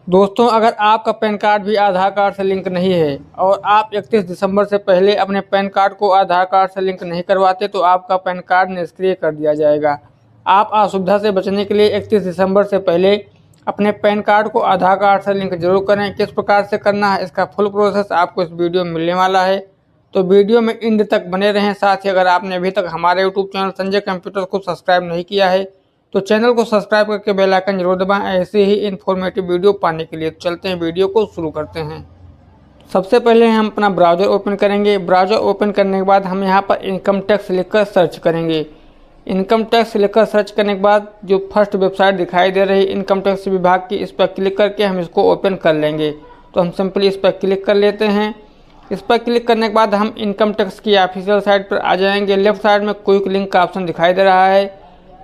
दोस्तों, अगर आपका पैन कार्ड भी आधार कार्ड से लिंक नहीं है और आप 31 दिसंबर से पहले अपने पैन कार्ड को आधार कार्ड से लिंक नहीं करवाते तो आपका पैन कार्ड निष्क्रिय कर दिया जाएगा। आप असुविधा से बचने के लिए 31 दिसंबर से पहले अपने पैन कार्ड को आधार कार्ड से लिंक जरूर करें। किस प्रकार से करना है इसका फुल प्रोसेस आपको इस वीडियो में मिलने वाला है, तो वीडियो में एंड तक बने रहें। साथ ही अगर आपने अभी तक हमारे यूट्यूब चैनल संजय कंप्यूटर को सब्सक्राइब नहीं किया है तो चैनल को सब्सक्राइब करके बेल आइकन जरूर दबाएं ऐसे ही इन्फॉर्मेटिव वीडियो पाने के लिए। चलते हैं, वीडियो को शुरू करते हैं। सबसे पहले हम अपना ब्राउज़र ओपन करेंगे। ब्राउज़र ओपन करने के बाद हम यहां पर इनकम टैक्स लिखकर सर्च करेंगे। इनकम टैक्स लिखकर सर्च करने के बाद जो फर्स्ट वेबसाइट दिखाई दे रही इनकम टैक्स विभाग की, इस पर क्लिक करके हम इसको ओपन कर लेंगे। तो हम सिंपली इस पर क्लिक कर लेते हैं। इस पर क्लिक करने के बाद हम इनकम टैक्स की ऑफिशियल साइट पर आ जाएंगे। लेफ्ट साइड में क्विक लिंक का ऑप्शन दिखाई दे रहा है।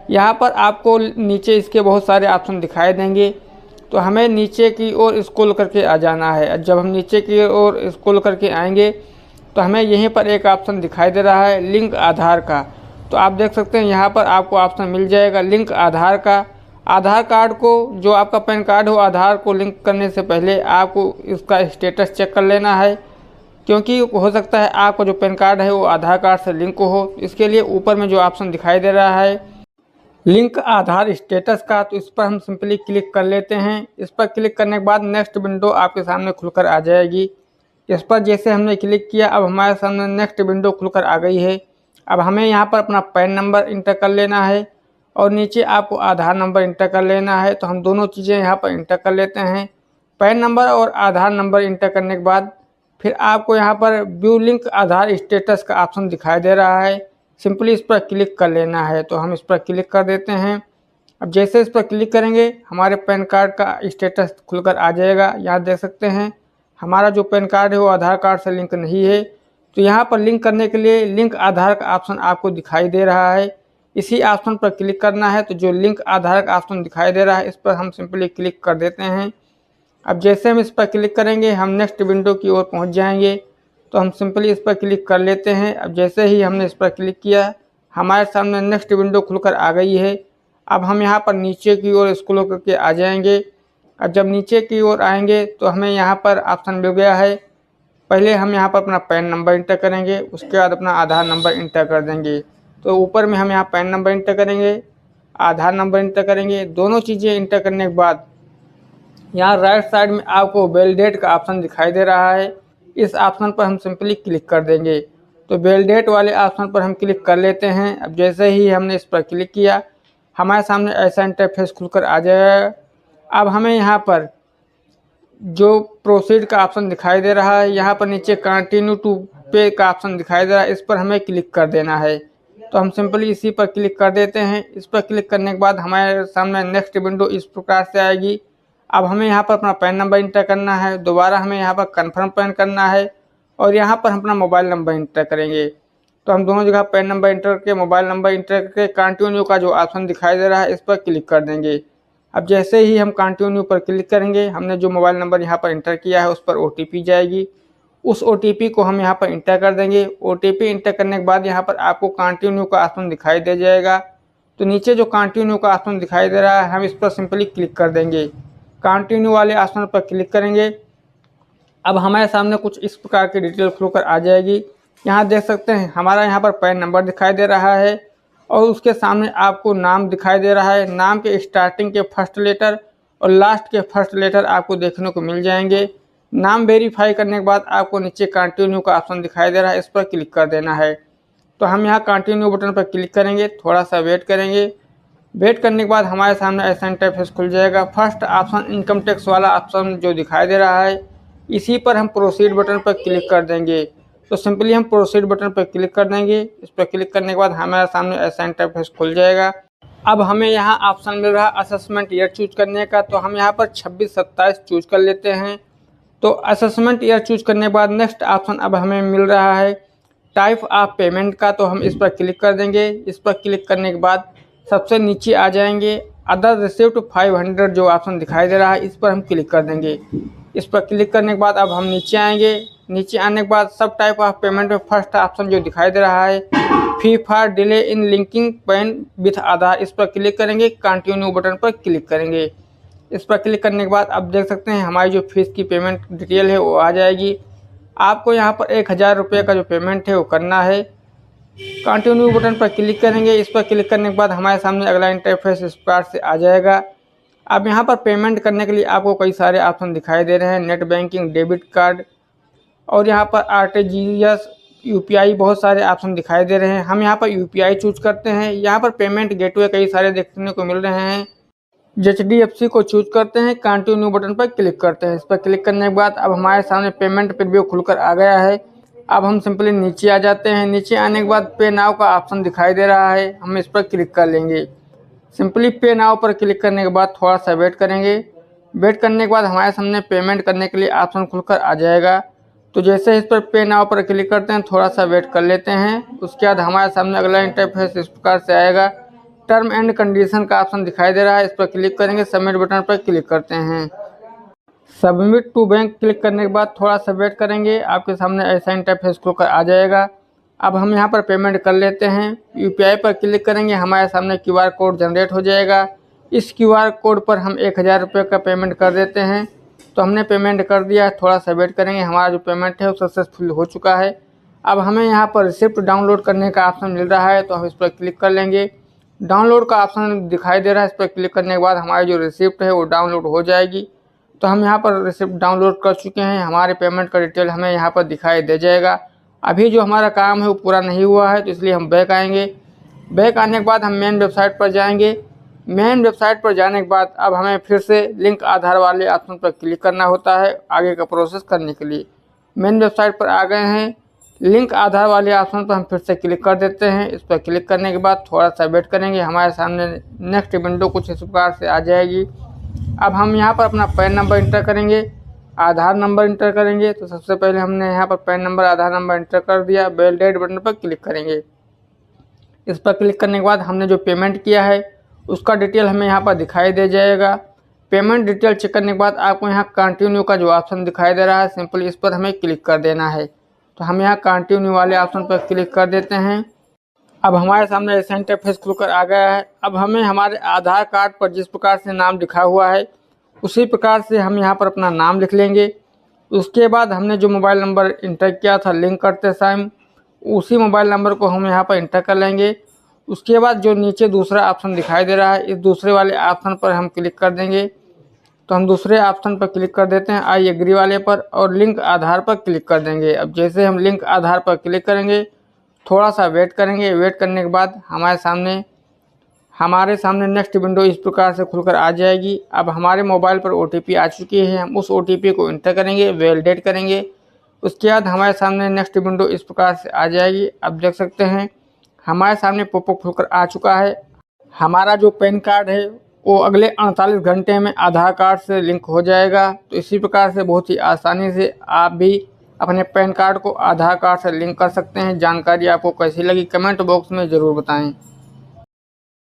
यहाँ पर आपको नीचे इसके बहुत सारे ऑप्शन दिखाई देंगे, तो हमें नीचे की ओर स्क्रॉल करके आ जाना है। जब हम नीचे की ओर स्क्रॉल करके आएंगे तो हमें यहीं पर एक ऑप्शन दिखाई दे रहा है लिंक आधार का। तो आप देख सकते हैं यहाँ पर आपको ऑप्शन मिल जाएगा लिंक आधार का। आधार कार्ड को, जो आपका पैन कार्ड हो, आधार को लिंक करने से पहले आपको इसका स्टेटस चेक कर लेना है, क्योंकि हो सकता है आपका जो पैन कार्ड है वो आधार कार्ड से लिंक हो। इसके लिए ऊपर में जो ऑप्शन दिखाई दे रहा है लिंक आधार स्टेटस का, तो इस पर हम सिंपली क्लिक कर लेते हैं। इस पर क्लिक करने के बाद नेक्स्ट विंडो आपके सामने खुलकर आ जाएगी। इस पर जैसे हमने क्लिक किया अब हमारे सामने नेक्स्ट विंडो खुलकर आ गई है। अब हमें यहाँ पर अपना पैन नंबर इंटर कर लेना है और नीचे आपको आधार नंबर इंटर कर लेना है। तो हम दोनों चीज़ें यहाँ पर इंटर कर लेते हैं। पैन नंबर और आधार नंबर इंटर करने के बाद फिर आपको यहाँ पर व्यू लिंक आधार स्टेटस का ऑप्शन दिखाई दे रहा है। सिंपली इस पर क्लिक कर लेना है। तो हम इस पर क्लिक कर देते हैं। अब जैसे इस पर क्लिक करेंगे हमारे पैन कार्ड का स्टेटस खुलकर आ जाएगा। यहाँ देख सकते हैं हमारा जो पैन कार्ड है वो आधार कार्ड से लिंक नहीं है। तो यहाँ पर लिंक करने के लिए लिंक आधार का ऑप्शन आपको दिखाई दे रहा है, इसी ऑप्शन पर क्लिक करना है। तो जो लिंक आधार का ऑप्शन दिखाई दे रहा है इस पर हम सिंपली क्लिक कर देते हैं। अब जैसे हम इस पर क्लिक करेंगे हम नेक्स्ट विंडो की ओर पहुँच जाएंगे। तो हम सिंपली इस पर क्लिक कर लेते हैं। अब जैसे ही हमने इस पर क्लिक किया हमारे सामने नेक्स्ट विंडो खुलकर आ गई है। अब हम यहाँ पर नीचे की ओर स्क्रॉल करके आ जाएंगे। अब जब नीचे की ओर आएंगे तो हमें यहाँ पर ऑप्शन मिल गया है। पहले हम यहाँ पर अपना पैन नंबर इंटर करेंगे, उसके बाद अपना आधार नंबर इंटर कर देंगे। तो ऊपर में हम यहाँ पैन नंबर इंटर करेंगे, आधार नंबर इंटर करेंगे। दोनों चीज़ें इंटर करने के बाद यहाँ राइट साइड में आपको वैलिडेट का ऑप्शन दिखाई दे रहा है। इस ऑप्शन पर हम सिंपली क्लिक कर देंगे। तो वैलिडेट वाले ऑप्शन पर हम क्लिक कर लेते हैं। अब जैसे ही हमने इस पर क्लिक किया हमारे सामने ऐसा इंटरफेस खुलकर आ जाएगा। अब हमें यहाँ पर जो प्रोसीड का ऑप्शन दिखाई दे रहा है, यहाँ पर नीचे कंटिन्यू टू पे का ऑप्शन दिखाई दे रहा है, इस पर हमें क्लिक कर देना है। तो हम सिंपली इसी पर क्लिक कर देते हैं। इस पर क्लिक करने के बाद हमारे सामने नेक्स्ट विंडो इस प्रकार से आएगी। अब हमें यहाँ पर अपना पैन नंबर इंटर करना है, दोबारा हमें यहाँ पर कन्फर्म पैन करना है और यहाँ पर हम अपना मोबाइल नंबर इंटर करेंगे। तो हम दोनों जगह पैन नंबर इंटर करके मोबाइल नंबर इंटर करके कंटिन्यू का जो ऑप्शन दिखाई दे रहा है इस पर क्लिक कर देंगे। अब जैसे ही हम कंटिन्यू पर क्लिक करेंगे हमने जो मोबाइल नंबर यहाँ पर इंटर किया है उस पर OTP जाएगी। उस OTP को हम यहाँ पर इंटर कर देंगे। OTP इंटर करने के बाद यहाँ पर आपको कंटिन्यू का ऑप्शन दिखाई दे जाएगा। तो नीचे जो कंटिन्यू का ऑप्शन दिखाई दे रहा है हम इस पर सिंपली क्लिक कर देंगे। कंटिन्यू वाले ऑप्शन पर क्लिक करेंगे। अब हमारे सामने कुछ इस प्रकार की डिटेल खुलकर आ जाएगी। यहाँ देख सकते हैं हमारा यहाँ पर पैन नंबर दिखाई दे रहा है और उसके सामने आपको नाम दिखाई दे रहा है। नाम के स्टार्टिंग के फर्स्ट लेटर और लास्ट के फर्स्ट लेटर आपको देखने को मिल जाएंगे। नाम वेरीफाई करने के बाद आपको नीचे कंटिन्यू का ऑप्शन दिखाई दे रहा है, इस पर क्लिक कर देना है। तो हम यहाँ कंटिन्यू बटन पर क्लिक करेंगे, थोड़ा सा वेट करेंगे। वेट करने के बाद हमारे सामने ऐसा इंटरफेस खुल जाएगा। फर्स्ट ऑप्शन इनकम टैक्स वाला ऑप्शन जो दिखाई दे रहा है इसी पर हम प्रोसीड बटन पर क्लिक कर देंगे। तो सिंपली हम प्रोसीड बटन पर क्लिक कर देंगे। इस पर क्लिक करने के बाद हमारे सामने ऐसा इंटरफेस खुल जाएगा। अब हमें यहाँ ऑप्शन मिल रहा है असेसमेंट ईयर चूज करने का, तो हम यहाँ पर 26-27 चूज कर लेते हैं। तो असेसमेंट ईयर चूज करने के बाद नेक्स्ट ऑप्शन अब हमें मिल रहा है टाइप ऑफ पेमेंट का, तो हम इस पर क्लिक कर देंगे। इस पर क्लिक करने के बाद सबसे नीचे आ जाएंगे अदर रिसिप्ट 500 जो ऑप्शन दिखाई दे रहा है इस पर हम क्लिक कर देंगे। इस पर क्लिक करने के बाद अब हम नीचे आएंगे। नीचे आने के बाद सब टाइप ऑफ पेमेंट में फर्स्ट ऑप्शन जो दिखाई दे रहा है fee for delay in linking PAN with Aadhaar, इस पर क्लिक करेंगे। कंटिन्यू बटन पर क्लिक करेंगे। इस पर क्लिक करने के बाद आप देख सकते हैं हमारी जो फीस की पेमेंट डिटेल है वो आ जाएगी। आपको यहाँ पर 1000 रुपये का जो पेमेंट है वो करना है। कंटिन्यू बटन पर क्लिक करेंगे। इस पर क्लिक करने के बाद हमारे सामने अगला इंटरफेस इस प्रकार से आ जाएगा। अब यहाँ पर पेमेंट करने के लिए आपको कई सारे ऑप्शन दिखाई दे रहे हैं, नेट बैंकिंग, डेबिट कार्ड और यहाँ पर आरटीजीएस, यूपीआई, बहुत सारे ऑप्शन दिखाई दे रहे हैं। हम यहाँ पर यूपीआई चूज करते हैं। यहाँ पर पेमेंट गेटवे कई सारे देखने को मिल रहे हैं। एचडीएफसी को चूज करते हैं, कंटिन्यू बटन पर क्लिक करते हैं। इस पर क्लिक करने के बाद अब हमारे सामने पेमेंट प्रीव्यू खुलकर आ गया है। अब हम सिंपली नीचे आ जाते हैं। नीचे आने के बाद पे नाउ का ऑप्शन दिखाई दे रहा है, हम इस पर क्लिक कर लेंगे। सिंपली पे नाउ पर क्लिक करने के बाद थोड़ा सा वेट करेंगे। वेट करने के बाद हमारे सामने पेमेंट करने के लिए ऑप्शन खुलकर आ जाएगा। तो जैसे इस पर पे नाउ पर क्लिक करते हैं, थोड़ा सा वेट कर लेते हैं। उसके बाद हमारे सामने अगला इंटरफेस इस प्रकार से आएगा। टर्म एंड कंडीशन का ऑप्शन दिखाई दे रहा है, इस पर क्लिक करेंगे। सबमिट बटन पर क्लिक करते हैं। सबमिट टू बैंक क्लिक करने के बाद थोड़ा सा वेट करेंगे। आपके सामने ऐसा इंटरफेस खुलकर आ जाएगा। अब हम यहाँ पर पेमेंट कर लेते हैं। यूपीआई पर क्लिक करेंगे, हमारे सामने क्यूआर कोड जनरेट हो जाएगा। इस क्यूआर कोड पर हम 1000 रुपये का पेमेंट कर देते हैं। तो हमने पेमेंट कर दिया है, थोड़ा सा वेट करेंगे। हमारा जो पेमेंट है वो सक्सेसफुल हो चुका है। अब हमें यहाँ पर रिसिप्ट डाउनलोड करने का ऑप्शन मिल रहा है, तो हम इस पर क्लिक कर लेंगे। डाउनलोड का ऑप्शन दिखाई दे रहा है, इस पर क्लिक करने के बाद हमारी जो रिसिप्ट है वो डाउनलोड हो जाएगी। तो हम यहाँ पर रिसिप्ट डाउनलोड कर चुके हैं। हमारे पेमेंट का डिटेल हमें यहाँ पर दिखाई दे जाएगा। अभी जो हमारा काम है वो पूरा नहीं हुआ है, तो इसलिए हम बैक आएंगे। बैक आने के बाद हम मेन वेबसाइट पर जाएंगे। मेन वेबसाइट पर जाने के बाद अब हमें फिर से लिंक आधार वाले ऑप्शन पर क्लिक करना होता है आगे का प्रोसेस करने के लिए। मेन वेबसाइट पर आ गए हैं। लिंक आधार वाले ऑप्शन पर हम फिर से क्लिक कर देते हैं। इस पर क्लिक करने के बाद थोड़ा सा वेट करेंगे। हमारे सामने नेक्स्ट विंडो कुछ इस प्रकार से आ जाएगी। अब हम यहाँ पर अपना पैन नंबर इंटर करेंगे, आधार नंबर इंटर करेंगे। तो सबसे पहले हमने यहाँ पर पैन नंबर, आधार नंबर इंटर कर दिया। वैलिडेट बटन पर क्लिक करेंगे। इस पर क्लिक करने के बाद हमने जो पेमेंट किया है उसका डिटेल हमें यहाँ पर दिखाई दे जाएगा। पेमेंट डिटेल चेक करने के बाद आपको यहाँ कंटिन्यू का जो ऑप्शन दिखाई दे रहा है, सिंपली इस पर हमें क्लिक कर देना है। तो हम यहाँ कंटिन्यू वाले ऑप्शन पर क्लिक कर देते हैं। अब हमारे सामने ऐसा इंटरफेस खुलकर आ गया है। अब हमें हमारे आधार कार्ड पर जिस प्रकार से नाम लिखा हुआ है उसी प्रकार से हम यहाँ पर अपना नाम लिख लेंगे। उसके बाद हमने जो मोबाइल नंबर इंटर किया था लिंक करते टाइम, उसी मोबाइल नंबर को हम यहाँ पर इंटर कर लेंगे। उसके बाद जो नीचे दूसरा ऑप्शन दिखाई दे रहा है, इस दूसरे वाले ऑप्शन पर हम क्लिक कर देंगे। तो हम दूसरे ऑप्शन पर क्लिक कर देते हैं, आई एग्री वाले पर, और लिंक आधार पर क्लिक कर देंगे। अब जैसे हम लिंक आधार पर क्लिक करेंगे, थोड़ा सा वेट करेंगे। वेट करने के बाद हमारे सामने नेक्स्ट विंडो इस प्रकार से खुलकर आ जाएगी। अब हमारे मोबाइल पर OTP आ चुकी है, हम उस OTP को इंटर करेंगे, वैलिडेट करेंगे। उसके बाद हमारे सामने नेक्स्ट विंडो इस प्रकार से आ जाएगी। अब देख सकते हैं हमारे सामने पॉपअप खुलकर आ चुका है। हमारा जो पैन कार्ड है वो अगले 48 घंटे में आधार कार्ड से लिंक हो जाएगा। तो इसी प्रकार से बहुत ही आसानी से आप भी अपने पैन कार्ड को आधार कार्ड से लिंक कर सकते हैं। जानकारी आपको कैसी लगी कमेंट बॉक्स में ज़रूर बताएं।